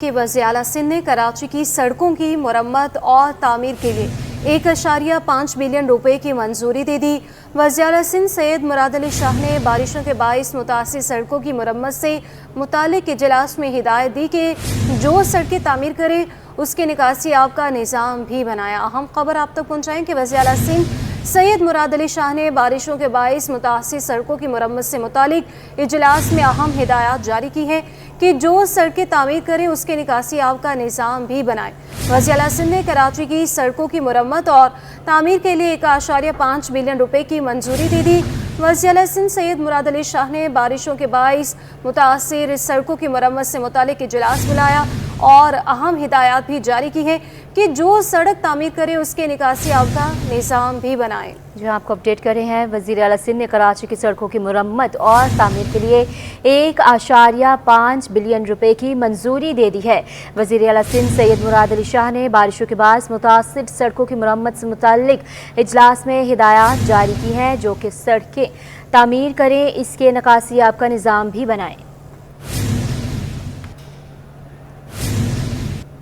कि वज़ीर आला सिंध ने कराची की सड़कों की मरम्मत और तामीर के लिए 1.5 बिलियन रुपए की मंजूरी दे दी। वज़ीर आला सिंध सैयद मुराद अली शाह ने बारिशों के बाइस मुतासिर सड़कों की मरम्मत से मुतालिक इजलास में हिदायत दी कि जो सड़कें तामीर करे उसके निकासी आब का निज़ाम भी बनाया। अहम खबर आप तक पहुँचाएँ कि वज़ीर आला सिंध सैयद मुराद अली शाह ने बारिशों के बाइस मुतासिर सड़कों की मरम्मत से मुतालिक इजलास में अहम हिदायत जारी की है कि जो सड़कें तामीर करें उसके निकासी आब का निज़ाम भी बनाए। वज़ीर आला सिंध ने कराची की सड़कों की मरम्मत और तामीर के लिए 1.5 बिलियन रुपए की मंजूरी दे दी। वज़ीर आला सिंध सैयद मुराद अली शाह ने बारिशों के बाइस मुतासिर सड़कों की मरम्मत से मुतालिक इजलास बुलाया और अहम हिदायत भी जारी की है कि जो सड़क तामीर करे उसके निकासी आब का निज़ाम भी बनाए। जो आपको अपडेट कर रहे हैं, वज़ीर आला सिंध ने कराची की सड़कों की मरम्मत और तामीर के लिए 1.5 बिलियन रुपए की मंजूरी दे दी है। वज़ीर आला सिंध सैयद मुराद अली शाह ने बारिशों के बाद मुतासिर सड़कों की मरम्मत से मुताल्लिक इजलास में हिदायत जारी की हैं जो कि सड़कें तामीर करें इसके निकासी आब का निज़ाम भी बनाएं।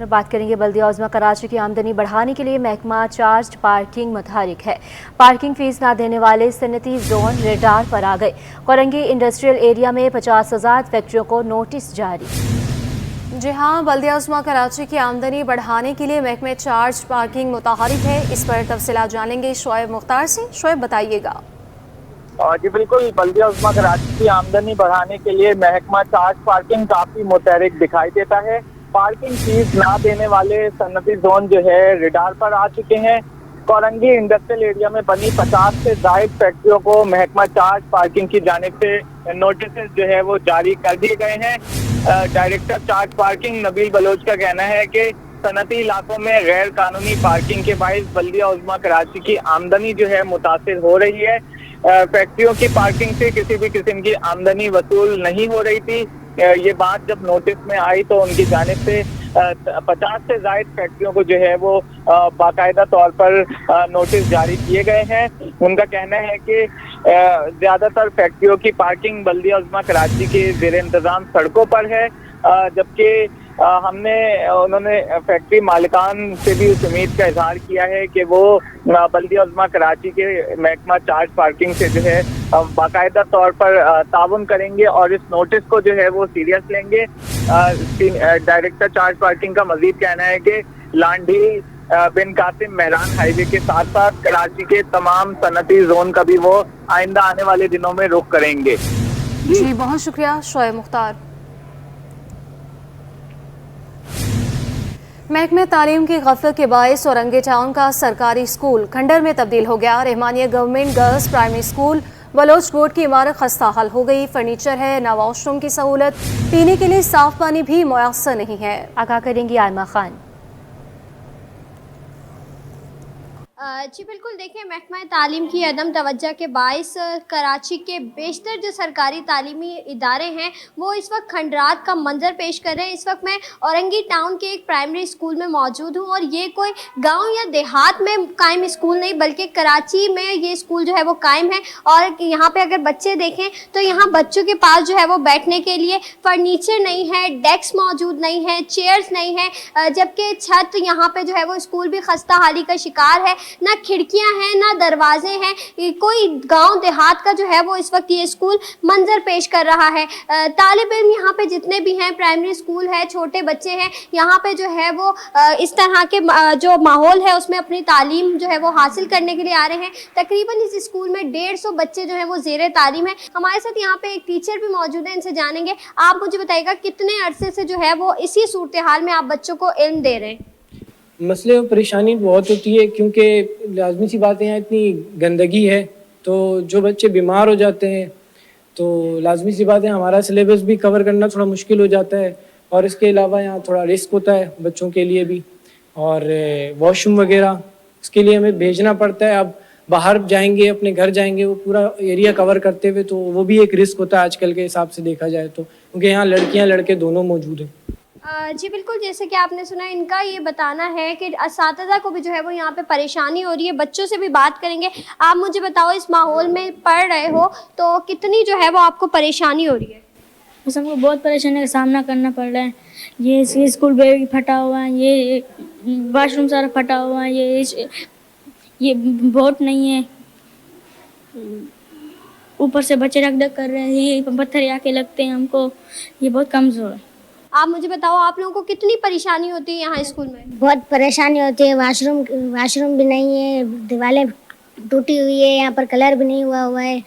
बात करेंगे बल्दिया उज़्मा कराची की आमदनी बढ़ाने के लिए महकमा चार्ज पार्किंग मुतहरिक है। पार्किंग फीस ना देने वाले सनती जोन रेडार पर आ गए। कोरंगी इंडस्ट्रियल एरिया में 50,000 फैक्ट्रियों को नोटिस जारी। जी हाँ, बल्दिया उज़्मा कराची की आमदनी बढ़ाने के लिए महकमे चार्ज पार्किंग मुतहरिक है। इस पर तफसीलात जानेंगे शोएब मुख्तार से। शोएब बताइएगा। जी बिल्कुल, बल्दिया उज़्मा कराची की आमदनी बढ़ाने के लिए महकमा चार्ज पार्किंग काफी मुतहरिक दिखाई देता है। पार्किंग फीस ना देने वाले सनती जोन जो है रेडार पर आ चुके हैं। कोरंगी इंडस्ट्रियल एरिया में बनी 50 से ज़ायद फैक्ट्रियों को महकमा चार्ज पार्किंग की जानिब से नोटिस जो है वो जारी कर दिए गए हैं। Director charge parking Nabeel Baloch का कहना है कि सनती इलाकों में गैर कानूनी पार्किंग के बाइस बल्दिया उज़्मा कराची की आमदनी जो है मुतासिर हो रही है। फैक्ट्रियों की पार्किंग से किसी भी किस्म की आमदनी वसूल नहीं हो रही थी। ये बात जब नोटिस में आई तो उनकी जानिब से 50 से ज़ायद फैक्ट्रियों को जो है वो बाकायदा तौर पर नोटिस जारी किए गए हैं। उनका कहना है कि ज़्यादातर फैक्ट्रियों की पार्किंग बल्दिया उज़्मा कराची के ज़ेर इंतज़ाम सड़कों पर है, जबकि उन्होंने फैक्ट्री मालिकान से भी उस उम्मीद का इजहार किया है कि वो बल्दिया उज़्मा कराची के महकमा चार्ज पार्किंग से जो है बाकायदा तौर पर ताउन करेंगे और इस नोटिस को जो है वो सीरियस लेंगे। डायरेक्टर चार्ज पार्किंग का मजीद कहना है कि लांडी बिन कासिम मेहरान हाईवे के साथ साथ कराची के तमाम सनती जोन का भी वो आइंदा आने वाले दिनों में रुख करेंगे। जी बहुत शुक्रिया शोएब मुख्तार। महकमे तालीम की गफलत के बायस औरंगी टाउन का सरकारी स्कूल खंडर में तब्दील हो गया। Rahmania government girls primary school Baloch road की इमारत खस्ता हाल हो गई। फर्नीचर है ना वॉशरूम की सहूलत, पीने के लिए साफ पानी भी मुयस्सर नहीं है। आगाह करेंगी आयमा खान। जी बिल्कुल, देखिए महकमा तालीम की अदम तवज्जो के बाइस कराची के बेशतर जो सरकारी तालीमी इदारे हैं वो इस वक्त खंडरात का मंजर पेश कर रहे हैं। इस वक्त मैं औरंगी टाउन के एक प्राइमरी स्कूल में मौजूद हूँ और ये कोई गांव या देहात में कायम स्कूल नहीं बल्कि कराची में ये स्कूल जो है वो कायम है। और यहाँ पे अगर बच्चे देखें तो यहाँ बच्चों के पास जो है वो बैठने के लिए फर्नीचर नहीं है, डेस्क मौजूद नहीं है, चेयर्स नहीं है, जबकि छत यहाँ पे जो है वो स्कूल भी खस्ता हाली का शिकार है। ना खिड़कियां हैं ना दरवाजे हैं। कोई गांव देहात का जो है वो इस वक्त ये स्कूल मंजर पेश कर रहा है। तालिब इल्म यहाँ पे जितने भी हैं, प्राइमरी स्कूल है, छोटे बच्चे हैं, यहाँ पे जो है वो इस तरह के जो माहौल है उसमें अपनी तालीम जो है वो हासिल करने के लिए आ रहे हैं। तकरीबन इस स्कूल में 150 बच्चे जो है वो ज़ेरे तालीम है। हमारे साथ यहाँ पे एक टीचर भी मौजूद है, इनसे जानेंगे। आप मुझे बताइएगा कितने अरसे से जो है वो इसी सूरत हाल में आप बच्चों को इल्म दे रहे हैं? मसले और परेशानी बहुत होती है क्योंकि लाजमी सी बात है यहाँ इतनी गंदगी है तो जो बच्चे बीमार हो जाते हैं तो लाजमी सी बात है हमारा सिलेबस भी कवर करना थोड़ा मुश्किल हो जाता है। और इसके अलावा यहाँ थोड़ा रिस्क होता है बच्चों के लिए भी और वॉशरूम वगैरह इसके लिए हमें भेजना पड़ता है। अब बाहर जाएंगे, अपने घर जाएंगे, वो पूरा एरिया कवर करते हुए तो वो भी एक रिस्क होता है आजकल के हिसाब से देखा जाए तो, क्योंकि यहाँ लड़कियाँ लड़के दोनों मौजूद हैं। जी बिल्कुल, जैसे कि आपने सुना इनका ये बताना है कि असातिज़ा को भी जो है वो यहाँ पे परेशानी हो रही है। बच्चों से भी बात करेंगे। आप मुझे बताओ, इस माहौल में पढ़ रहे हो तो कितनी जो है वो आपको परेशानी हो रही है? बस हमको बहुत परेशानी का सामना करना पड़ रहा है। ये स्कूल बैग फटा हुआ है, ये वाशरूम सारा फटा हुआ है, ये बोट नहीं है, ऊपर से बच्चे रख रख कर रहे हैं, ये पत्थर आके लगते हैं हमको, ये बहुत कमज़ोर है। आप मुझे बताओ, आप लोगों को कितनी परेशानी होती है यहाँ स्कूल में? बहुत परेशानी होती है, वाशरूम भी नहीं है, दीवारें टूटी हुई है, यहाँ पर कलर भी नहीं हुआ है,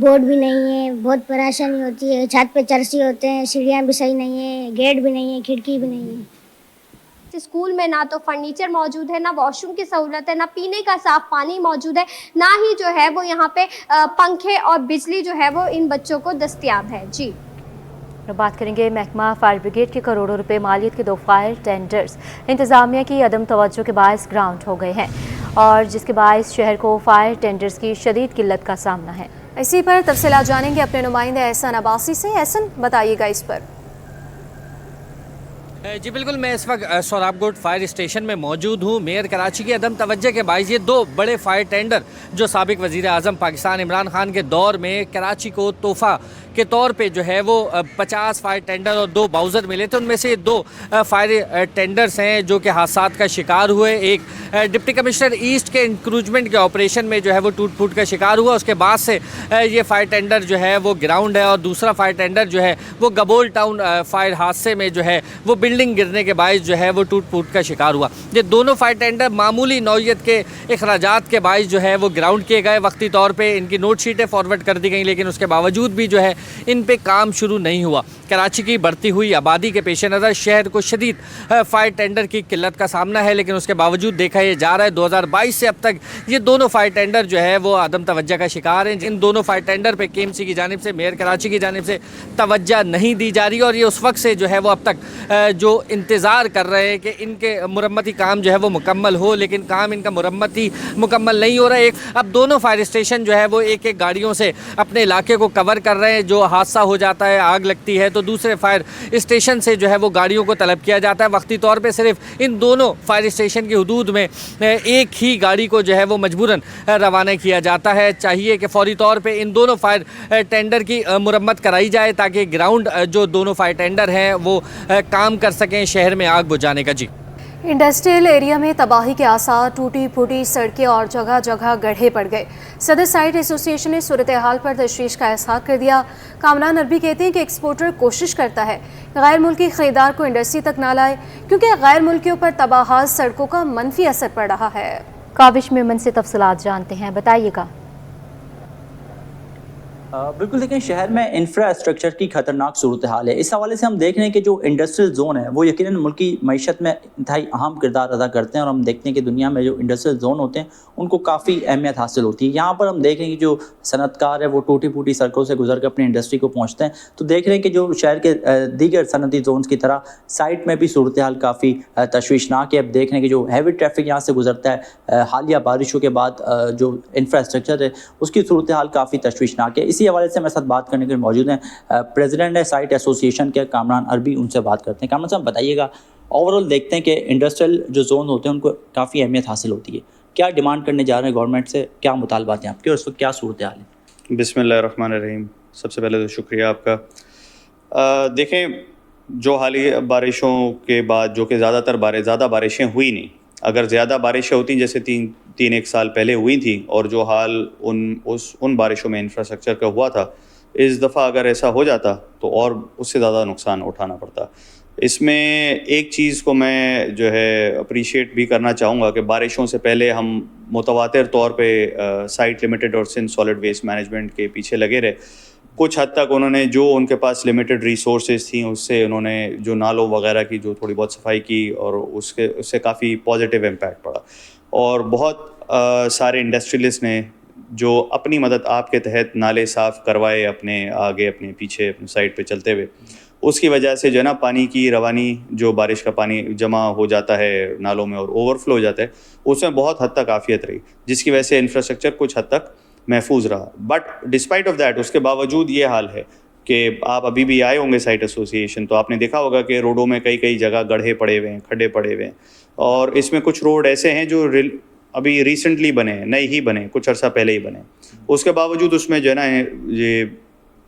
बोर्ड भी नहीं है, बहुत परेशानी होती है, छत पे चरसी होते हैं, सीढ़ियाँ भी सही नहीं है, गेट भी नहीं है, खिड़की भी नहीं है। स्कूल में ना तो फर्नीचर मौजूद है, ना वॉशरूम की सहूलत है, ना पीने का साफ पानी मौजूद है, ना ही जो है वो यहाँ पे पंखे और बिजली जो है वो इन बच्चों को दस्तयाब है। जी अब बात करेंगे महकमा फायर ब्रिगेड के करोड़ों रुपए मालियत के 2 फायर टेंडर्स इंतजामिया की अदम तवज्जो के बायस ग्राउंड हो गए हैं और जिसके बायस शहर को फायर टेंडर्स की शदीद किल्लत का सामना है। इसी पर तफसीलात जानेंगे अपने नुमाइंदे एहसन अब्बासी से। एहसन, बताइएगा इस पर। जी बिल्कुल, मैं इस वक्त सोराबकोट फायर स्टेशन में मौजूद हूँ। मेयर कराची की अदम तवज्जो के बायस ये 2 बड़े फायर टेंडर जो साबिक वज़ीर आज़म पाकिस्तान इमरान खान के दौर में कराची को तोहफ़ा के तौर पे जो है वो 50 फायर टेंडर और 2 बाउज़र मिले थे। उनमें से ये 2 फायर टेंडर्स हैं जो कि हादसात का शिकार हुए। एक डिप्टी कमिश्नर ईस्ट के इंक्रूजमेंट के ऑपरेशन में जो है वो टूट फूट का शिकार हुआ, उसके बाद से ये फायर टेंडर जो है वो ग्राउंड है। और दूसरा फायर टेंडर जो है वो गबोल टाउन फायर हादसे में जो है वो बिल्डिंग गिरने के बायस जो है वो टूट फूट का शिकार हुआ। ये दोनों फायर टेंडर मामूली नौइयत के अखराजात के बायस जो है वो ग्राउंड किए गए। वक्ती तौर पे इनकी नोट शीटें फॉरवर्ड कर दी गई, लेकिन उसके बावजूद भी जो है इन पे काम शुरू नहीं हुआ। कराची की बढ़ती हुई आबादी के पेश नज़र शहर को शदीद फायर टेंडर की किल्लत का सामना है, लेकिन उसके बावजूद देखा ये जा रहा है 2022 से अब तक ये दोनों फायर टेंडर जो है वो आदम तवज्जो का शिकार हैं। इन दोनों फायर टेंडर पे KMC की जानिब से, मेयर कराची की जानिब से तवज्जो नहीं दी जा रही और ये उस वक्त से जो है वो अब तक जो इंतज़ार कर रहे हैं कि इनके मुरम्मती काम जो है वो मुकम्मल हो, लेकिन काम इनका मुरम्मती मुकम्मल नहीं हो रहा है। अब दोनों फायर स्टेशन जो है वो एक एक गाड़ियों से अपने इलाके को कवर कर रहे हैं। जो हादसा हो जाता है, आग लगती है, तो दूसरे फायर स्टेशन से जो है वो गाड़ियों को तलब किया जाता है। वक्ती तौर पे सिर्फ इन दोनों फायर स्टेशन की हदूद में एक ही गाड़ी को जो है वो मजबूरन रवाना किया जाता है। चाहिए कि फौरी तौर पे इन दोनों फायर टेंडर की मुरम्मत कराई जाए ताकि ग्राउंड जो दोनों फायर टेंडर हैं वो काम कर सकें शहर में आग बुझाने का। जी, इंडस्ट्रियल एरिया में तबाही के आसार, टूटी फूटी सड़कें और जगह जगह गड्ढे पड़ गए। सदर साइट एसोसिएशन ने सूरत हाल पर तशवीश का इजहार कर दिया। कामरान अरबी कहते हैं कि एक्सपोर्टर कोशिश करता है गैर मुल्की खरीदार को इंडस्ट्री तक ना लाए, क्योंकि गैर मुल्कियों पर तबाह सड़कों का मनफी असर पड़ रहा है। काविश मेमन से तफसीलात जानते हैं, बताइएगा। बिल्कुल, देखें शहर में इंफ्रास्ट्रक्चर की खतरनाक सूरत हाल है। इस हवाले से हम देख रहे हैं कि जो इंडस्ट्रियल जोन है वो यकीनन मुल्क की मईशत में इंतहाई अहम किरदार अदा करते हैं और हम देखते हैं कि दुनिया में जो इंडस्ट्रियल जोन होते हैं उनको काफ़ी अहमियत हासिल होती है। यहाँ पर हम देख रहे हैं कि जो सनतकार है वो टूटी फूटी सड़कों से गुजर कर अपनी इंडस्ट्री को पहुँचते हैं, तो देख रहे हैं कि जो शहर के दीगर सनती जोन की तरह साइट में भी सूरत हाल काफ़ी तशवीशनाक है। अब देख रहे हैं कि जो हैवी ट्रैफिक यहाँ से गुजरता है, हालिया बारिशों के बाद जो इंफ्रास्ट्रक्चर है उसकी सूरत हाल काफ़ी तशवीशनाक है। इसी हवाले से मेरे साथ बात करने के लिए मौजूद हैं प्रेसिडेंट है साइट एसोसिएशन के कामरान अरबी, उनसे बात करते हैं। कामरान साहब, बताइएगा, ओवरऑल देखते हैं कि इंडस्ट्रियल जो जोन होते हैं उनको काफ़ी अहमियत हासिल होती है, क्या डिमांड करने जा रहे हैं गवर्नमेंट से, क्या मुतालबात हैं आपके और इस वक्त क्या सूरत हाल है? बिस्मिल्लाहिर्रहमानिर्रहीम। सबसे पहले तो शुक्रिया आपका। देखें, जो हालिया बारिशों के बाद जो कि ज़्यादा बारिशें हुई नहीं, अगर ज़्यादा बारिशें होती जैसे तीन एक साल पहले हुई थी और जो हाल उन बारिशों में इंफ्रास्ट्रक्चर का हुआ था, इस दफ़ा अगर ऐसा हो जाता तो और उससे ज़्यादा नुकसान उठाना पड़ता। इसमें एक चीज़ को मैं जो है अप्रिशिएट भी करना चाहूँगा कि बारिशों से पहले हम मुतवातिर तौर पे साइट लिमिटेड और सिंध सॉलिड वेस्ट मैनेजमेंट के पीछे लगे रहे। कुछ हद तक उन्होंने जो उनके पास लिमिटेड रिसोर्सेज थी उससे उन्होंने जो नालों वगैरह की जो थोड़ी बहुत सफाई की और उससे काफ़ी पॉजिटिव इम्पैक्ट पड़ा। और बहुत सारे इंडस्ट्रियलिस्ट ने जो अपनी मदद आपके तहत नाले साफ़ करवाए अपने आगे अपने पीछे अपनी साइड पे चलते हुए, उसकी वजह से जो है ना पानी की रवानी, जो बारिश का पानी जमा हो जाता है नालों में और ओवरफ्लो हो जाता है, उसमें बहुत हद तक आफियत रही, जिसकी वजह से इंफ्रास्ट्रक्चर कुछ हद तक महफूज रहा। बट डिस्पाइट ऑफ दैट, उसके बावजूद ये हाल है कि आप अभी भी आए होंगे साइट एसोसिएशन तो आपने देखा होगा कि रोडों में कई जगह गड्ढे पड़े हुए हैं, खड्डे पड़े हुए हैं। और इसमें कुछ रोड ऐसे हैं जो अभी रिसेंटली बने हैं, नए ही बने, कुछ अर्सा पहले ही बने। उसके बावजूद उसमें जो है ना ये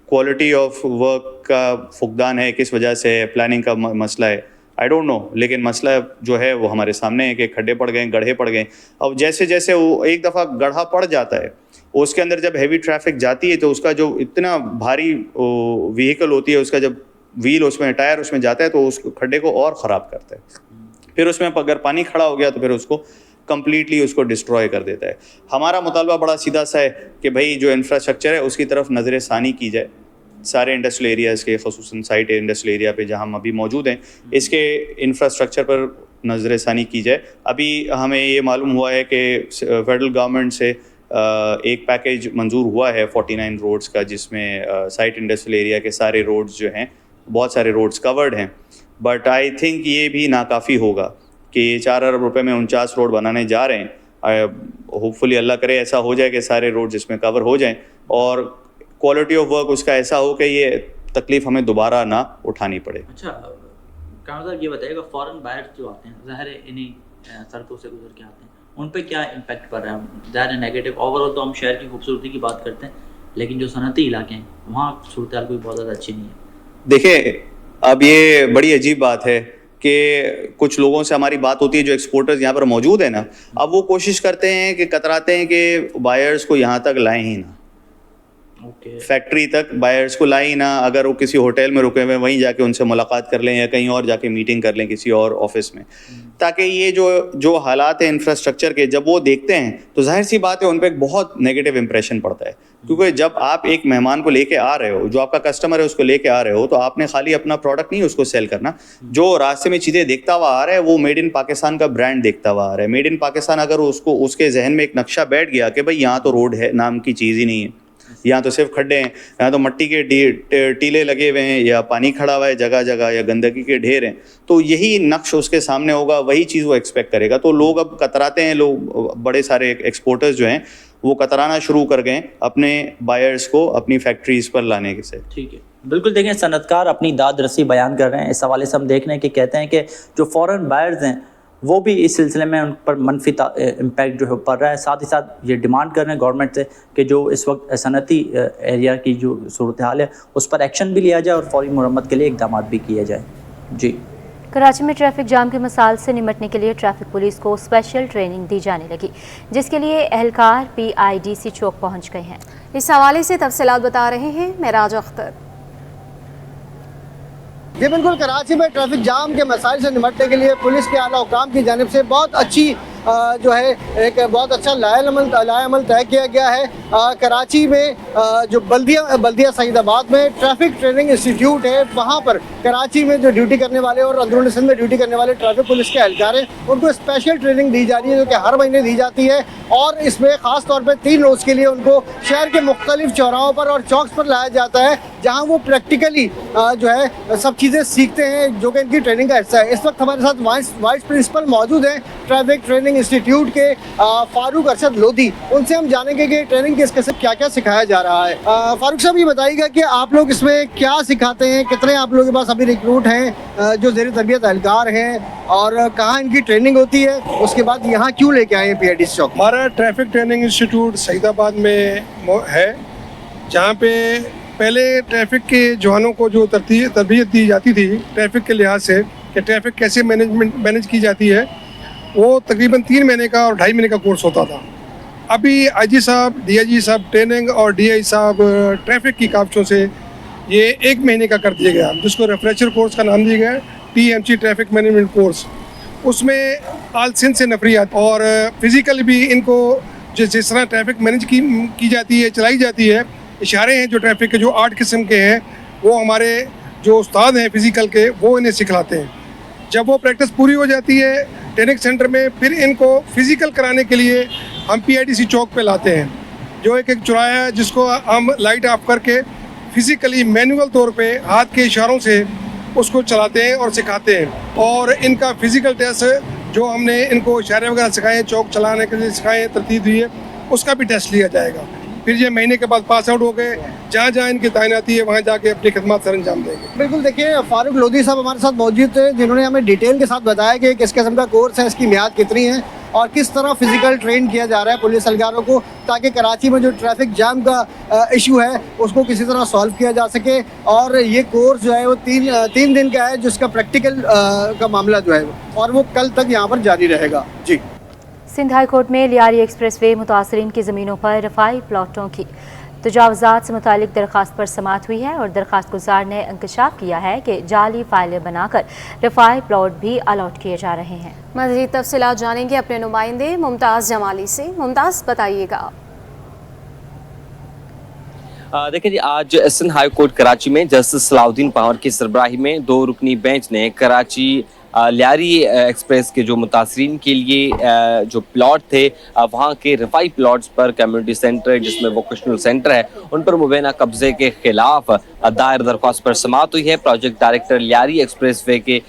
क्वालिटी ऑफ वर्क का फुकदान है, किस वजह से प्लानिंग का मसला है, आई डोंट नो, लेकिन मसला जो है वो हमारे सामने है कि खड्डे पड़ गए, गड्ढे पड़ गए। अब जैसे जैसे वो एक दफ़ा गड्ढा पड़ जाता है, उसके अंदर जब हैवी ट्रैफिक जाती है तो उसका जो इतना भारी व्हीकल होती है, उसका जब व्हील उसमें, टायर उसमें जाता है तो उस खड्डे को और ख़राब करता है। फिर उसमें अगर पानी खड़ा हो गया तो फिर उसको कम्प्लीटली उसको डिस्ट्रॉय कर देता है। हमारा मुतालबा बड़ा सीधा सा है कि भाई जो इंफ्रास्ट्रक्चर है उसकी तरफ नज़र सानी की जाए, सारे इंडस्ट्रियल एरियाज़ के, ख़ुसूसन साइट इंडस्ट्रियल एरिया पे जहाँ हम अभी मौजूद हैं, इसके इंफ्रास्ट्रक्चर पर नज़र सानी की जाए। अभी हमें ये मालूम हुआ है कि फेडरल गवर्नमेंट से एक पैकेज मंजूर हुआ है 49 रोड्स का, जिसमें साइट इंडस्ट्रियल एरिया के सारे रोड्स जो हैं, बहुत सारे रोड्स कवर्ड हैं। बट आई थिंक ये भी नाकाफ़ी होगा कि 4 अरब रुपए में 49 रोड बनाने जा रहे हैं। होपफुली अल्लाह करे ऐसा हो जाए कि सारे रोड्स इसमें कवर हो जाएं और क्वालिटी ऑफ वर्क उसका ऐसा हो कि ये तकलीफ़ हमें दोबारा ना उठानी पड़े। अच्छा कामरान साहब, ये बताइएगा फॉरेन बायर्स जो आते हैं, ज़ाहिर है इन्हीं सड़कों से गुजर के आते हैं, उन पे क्या इम्पैक्ट पड़ रहा है? ज़ाहिर है नेगेटिव। ओवरऑल तो हम शहर की खूबसूरती की बात करते हैं, लेकिन जो सनती इलाके हैं वहाँ सूरत हाल कोई बहुत ज़्यादा अच्छी नहीं है। देखिए, अब ये बड़ी अजीब बात है कि कुछ लोगों से हमारी बात होती है जो एक्सपोर्टर्स यहाँ पर मौजूद है ना, अब वो कोशिश करते हैं कि कतराते हैं कि बायर्स को यहाँ तक लाएं ही ना, फैक्ट्री तक बायर्स को लाएं ही ना। अगर वो किसी होटल में रुके हुए वहीं जाके उनसे मुलाकात कर लें या कहीं और जाके मीटिंग कर लें किसी और ऑफिस में, ताकि ये जो हालात हैं इंफ्रास्ट्रक्चर के, जब वो देखते हैं तो जाहिर सी बात है उन पर एक बहुत नेगेटिव इंप्रेशन पड़ता है। क्योंकि जब आप एक मेहमान को लेके आ रहे हो, जो आपका कस्टमर है उसको लेके आ रहे हो, तो आपने खाली अपना प्रोडक्ट नहीं उसको सेल करना, जो रास्ते में चीज़ें देखता हुआ आ रहा है वो मेड इन पाकिस्तान का ब्रांड देखता हुआ आ रहा है। मेड इन पाकिस्तान अगर उसको उसके जहन में एक नक्शा बैठ गया कि भाई यहाँ तो रोड है नाम की चीज़ ही नहीं है, यहाँ तो सिर्फ खड्डे हैं, यहाँ तो मट्टी के टीले लगे हुए हैं या पानी खड़ा हुआ है जगह जगह या गंदगी के ढेर हैं, तो यही नक्श उसके सामने होगा, वही चीज़ वो एक्सपेक्ट करेगा। तो लोग अब कतराते हैं, लोग बड़े सारे एक्सपोर्टर्स जो हैं वो कतराना शुरू कर गए अपने बायर्स को अपनी फैक्ट्रीज पर लाने के से। ठीक है, बिल्कुल। देखें, सनतकार अपनी दाद रसी बयान कर रहे हैं। इस हवाले से हम देख रहे हैं कि कहते हैं कि जो फॉरेन बायर्स हैं वो भी इस सिलसिले में उन पर मनफी इम्पैक्ट जो है पड़ रहा है। साथ ही साथ ये डिमांड कर रहे हैं गवर्नमेंट से कि जो इस वक्त सनती एरिया की जो सूरत हाल है उस पर एक्शन भी लिया जाए और फौरी मुरम्मत के लिए इक़दाम भी किए जाए। जी। कराची में ट्रैफिक जाम के मसाइल से निपटने के लिए ट्रैफिक पुलिस को स्पेशल ट्रेनिंग दी जाने लगी, जिसके लिए एहलकार PIDC चौक पहुंच गए हैं। इस हवाले से तफसीलात बता रहे हैं मेराज अख्तर। जी बिल्कुल, कराची में ट्रैफिक जाम के मसाइल से निपटने के लिए पुलिस के आला हुकाम की जानिब से बहुत अच्छी जो है एक बहुत अच्छा लाएअमल तय किया गया है। कराची में जो बल्दिया सईदाबाद में ट्रैफिक ट्रेनिंग इंस्टीट्यूट है, वहाँ पर कराची में जो ड्यूटी करने वाले और अंदरूनी सिंध में ड्यूटी करने वाले ट्रैफिक पुलिस के एहलकार हैं उनको स्पेशल ट्रेनिंग दी जा रही है, जो कि हर महीने दी जाती है। और इसमें ख़ास तौर पर 3 रोज़ के लिए उनको शहर के मुख्तलिफ चौराहों पर और चौक्स पर लाया जाता है, जहाँ वो प्रैक्टिकली जो है सब चीज़ें सीखते हैं, जो कि इनकी ट्रेनिंग का हिस्सा है। इस वक्त हमारे साथ वाइस प्रिंसिपल मौजूद हैं ट्रैफिक ट्रेनिंग इंस्टीट्यूट के, फारूक अरशद लोधी। उनसे हम जानेंगे कि ट्रेनिंग किस किस्म क्या क्या सिखाया जा रहा है। फारूक साहब, ये बताइएगा कि आप लोग इसमें क्या सिखाते हैं, कितने आप लोगों के पास अभी रिक्रूट हैं जो ज़ेर तरबियत एहलकार हैं, और कहाँ इनकी ट्रेनिंग होती है, उसके बाद यहाँ क्यों लेके आए हैं PIDC चौक? हमारा ट्रैफिक ट्रेनिंग इंस्टीट्यूट सईदाबाद में है, जहाँ पे पहले ट्रैफिक के जवानों को जो तरबियत दी जाती थी ट्रैफिक के लिहाज से कि ट्रैफिक कैसे मैनेज की जाती है, वो तकरीबन 3 महीने का और 2.5 महीने का कोर्स होता था। अभी IG साहब, DIG साहब ट्रेनिंग और DI साहब ट्रैफिक की काबशों से ये 1 महीने का कर दिया गया, जिसको रेफ्रेशर कोर्स का नाम दिया गया TMC ट्रैफिक मैनेजमेंट कोर्स। उसमें आल सिंध से नफरियात और फिज़िकल भी इनको जिस तरह ट्रैफिक मैनेज की जाती है, चलाई जाती है, इशारे हैं जो ट्रैफिक के जो 8 किस्म के हैं, वो हमारे जो उस्ताद हैं फिज़िकल के वो इन्हें सिखलाते हैं। जब वो प्रैक्टिस पूरी हो जाती है ट्रेनिंग सेंटर में, फिर इनको फिज़िकल कराने के लिए हम PIDC चौक पे लाते हैं, जो एक चौराहा है जिसको हम लाइट ऑफ करके फिज़िकली मैनुअल तौर पे हाथ के इशारों से उसको चलाते हैं और सिखाते हैं। और इनका फ़िज़िकल टेस्ट जो हमने इनको इशारे वगैरह सिखाए, चौक चलाने के लिए सिखाए, तरतीब दी है, उसका भी टेस्ट लिया जाएगा। फिर ये महीने के बाद पास आउट हो गए, जहाँ जहाँ इनकी तैनाती है वहाँ जाके अपनी खिदमत सर अंजाम देंगे। बिल्कुल, देखिए फारूक लोधी साहब हमारे साथ मौजूद थे, जिन्होंने हमें डिटेल के साथ बताया कि किस किस्म का कोर्स है, इसकी मियाद कितनी है और किस तरह फिजिकल ट्रेन किया जा रहा है पुलिस एहलकारों को, ताकि कराची में जो ट्रैफिक जाम का इशू है उसको किसी तरह सॉल्व किया जा सके। और ये कोर्स जो है वो तीन दिन का है, जिसका प्रैक्टिकल का मामला जो है और वो कल तक यहाँ पर जारी रहेगा। जी। सिंध हाई कोर्ट में लियारी एक्सप्रेस वे मुतासरीन की ज़मीनों पर रफाई प्लाटों की तजावज़ात से मुतालिक दरख्वास्त पर समाअत हुई है और दरख्वास्त गुजार ने इंकशाफ किया है कि जाली फाइलें बनाकर रफाई प्लॉट भी अलॉट किए जा रहे हैं। मज़ीद तफसीलात जानेंगे अपने नुमाइंदे मुमताज़ जमाली से। मुमताज़, बताइएगा। देखिए जी, आज सिंध हाई कोर्ट कराची में जस्टिस सलाउद्दीन पावर की सरबराही में 2 रुकनी बेंच ने कराची लियारी एक्सप्रेस के जो मुतासरीन के लिए जो प्लॉट थे वहाँ के रफाई प्लॉट्स पर कम्युनिटी सेंटर जिसमें वोकेशनल सेंटर है उन पर मुबैना कब्जे के खिलाफ दायर दरख्वास्त पर समाअत हुई है। Project director Lyari express way के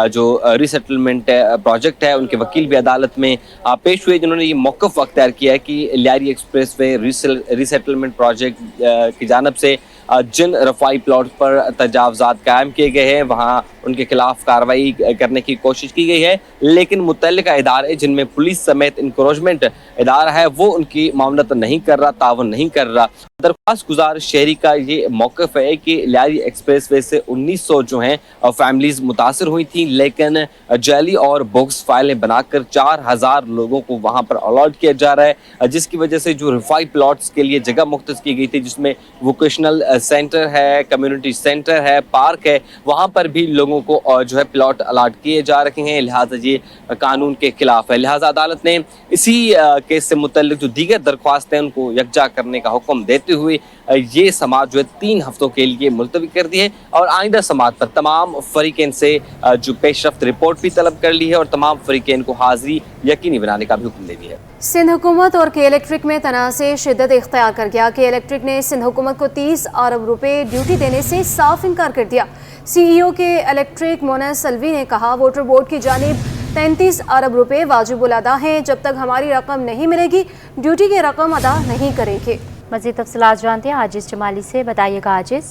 जो रीसेटलमेंट प्रोजेक्ट है उनके वकील भी अदालत में पेश हुए, जिन्होंने ये मौक़िफ़ अख्तियार किया है कि Lyari express way resettlement project की जानिब से जिन रफाई प्लॉट पर तजावज़ात कायम किए गए हैं वहाँ उनके खिलाफ कार्रवाई करने की कोशिश की गई है, लेकिन मुतल्लिका इदारे जिनमें पुलिस समेत इंक्रोचमेंट इदारा है वो उनकी मामलत नहीं कर रहा, तावन नहीं कर रहा। दरख्वास्त गुजार शहरी का ये मौक़िफ़ है कि लियारी एक्सप्रेस वे से 1900 जो हैं फैमिलीज़ मुतासर हुई थी, लेकिन जाली और बोक्स फाइलें बनाकर 4000 लोगों को वहाँ पर अलॉट किया जा रहा है, जिसकी वजह से जो रफाई प्लॉट्स के लिए जगह मुख्तस की गई थी जिसमें वोकेशनल सेंटर है, कम्युनिटी सेंटर है, पार्क है, वहाँ पर भी लोगों को जो है प्लॉट अलॉट किए जा रहे हैं। लिहाजा ये कानून के खिलाफ है। लिहाजा अदालत ने इसी केस से मुतल्लिक जो दीगर दरख्वास्तें उनको यकजा करने का हुक्म देते हुए ये समाअत जो है 3 हफ्तों के लिए मुलतवी कर दी है और आइंदा समाअत पर तमाम फरीकैन से जो पेशरफ्त रिपोर्ट भी तलब कर ली है और तमाम फरीकैन को हाजिरी यकीनी बनाने का भी हुक्म दे दिया है। सिंध हुकूमत और के इलेक्ट्रिक में तनाज़े शिद्दत इख्तियार कर गया। के इलेक्ट्रिक ने सिंध हुकूमत को 30 अरब रुपए ड्यूटी देने से साफ इनकार कर दिया। CEO के इलेक्ट्रिक मोनस अलवी ने कहा, वोटर बोर्ड की जानिब 33 अरब रुपए वाजिबुल अदा हैं, जब तक हमारी रकम नहीं मिलेगी ड्यूटी की रकम अदा नहीं करेंगे। मज़ीद तफसीलात जानते हैं आजिज़ जमाली से। बताइएगा आजिज़।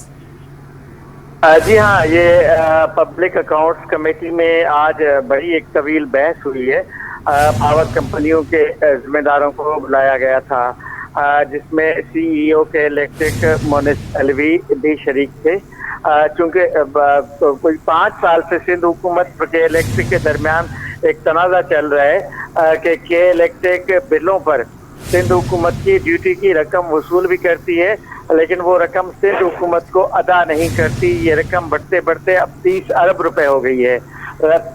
जी हाँ, ये पब्लिक अकाउंट्स कमेटी में आज बड़ी एक तवील बहस हुई है। पावर कंपनियों के जिम्मेदारों को बुलाया गया था, जिसमें CEO के इलेक्ट्रिक मोनिस अलवी भी शरीक थे। चूँकि कोई 5 साल से सिंध हुकूमत के इलेक्ट्रिक के दरमियान एक तनाज़ा चल रहा है कि के इलेक्ट्रिक बिलों पर सिंध हुकूमत की ड्यूटी की रकम वसूल भी करती है, लेकिन वो रकम सिंध हुकूमत को अदा नहीं करती। ये रकम बढ़ते बढ़ते अब 30 अरब रुपए हो गई है।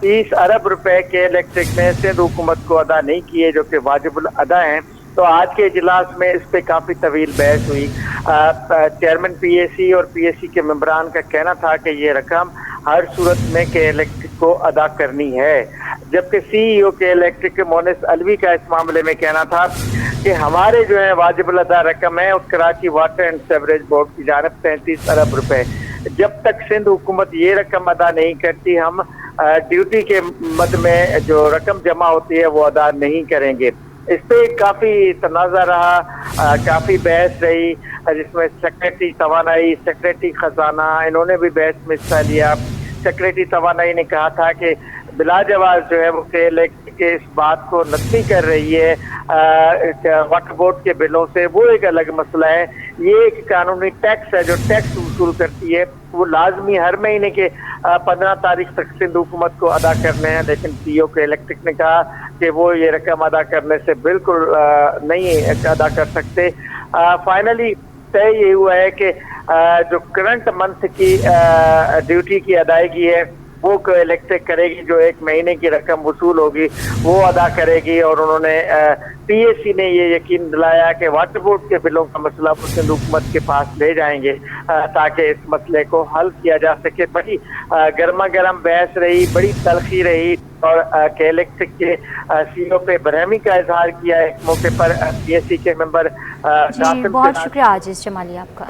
30 अरब रुपए के इलेक्ट्रिक ने सिंध हुकूमत को अदा नहीं किए, जो कि वाजिबुल अदा हैं। तो आज के इजलास में इस पे काफ़ी तवील बहस हुई। चेयरमैन PAC और PAC के मेंबरान का कहना था कि ये रकम हर सूरत में के इलेक्ट्रिक को अदा करनी है, जबकि CEO के इलेक्ट्रिक मोनिस अलवी का इस मामले में कहना था कि हमारे जो है वाजिबुल अदा रकम है उस Karachi water and sewerage board की जानिब 33 अरब रुपए। जब तक सिंध हुकूमत ये रकम अदा नहीं करती हम ड्यूटी के मद में जो रकम जमा होती है वो अदा नहीं करेंगे। इस पे काफ़ी तनाज़ा रहा, काफ़ी बहस रही, जिसमें सेक्रेटरी तवानाई, सेक्रेटरी खजाना, इन्होंने भी बहस में हिस्सा लिया। सेक्रेटरी तवानाई ने कहा था कि बिलाजवाज जो है वो के इस बात को नफी कर रही है वाटर बोर्ड के बिलों से, वो एक अलग मसला है। ये एक कानूनी टैक्स है जो टैक्स वसूल करती है, वो लाजमी हर महीने के 15 तारीख तक सिंध हुकूमत को अदा करने हैं, लेकिन CEO के इलेक्ट्रिक ने कहा कि वो ये रकम अदा करने से बिल्कुल नहीं अदा कर सकते। फाइनली तय ये हुआ है कि जो करंट मंथ की ड्यूटी की अदायगी है वो इलेक्ट्रिक करेगी, जो 1 महीने की रकम वसूल होगी वो अदा करेगी। और उन्होंने PAC ने ये यकीन दिलाया कि वाटर बोर्ड के बिलों का मसला वो सिंध हुकूमत के पास ले जाएंगे ताकि इस मसले को हल किया जा सके। बड़ी गर्मा गर्म बहस रही, बड़ी तलखी रही और के इलेक्ट्रिक के CEO पे बरहमी का इजहार किया एक मौके पर PAC के मेंबर। बहुत शुक्रिया आजिज़ जमाली आपका।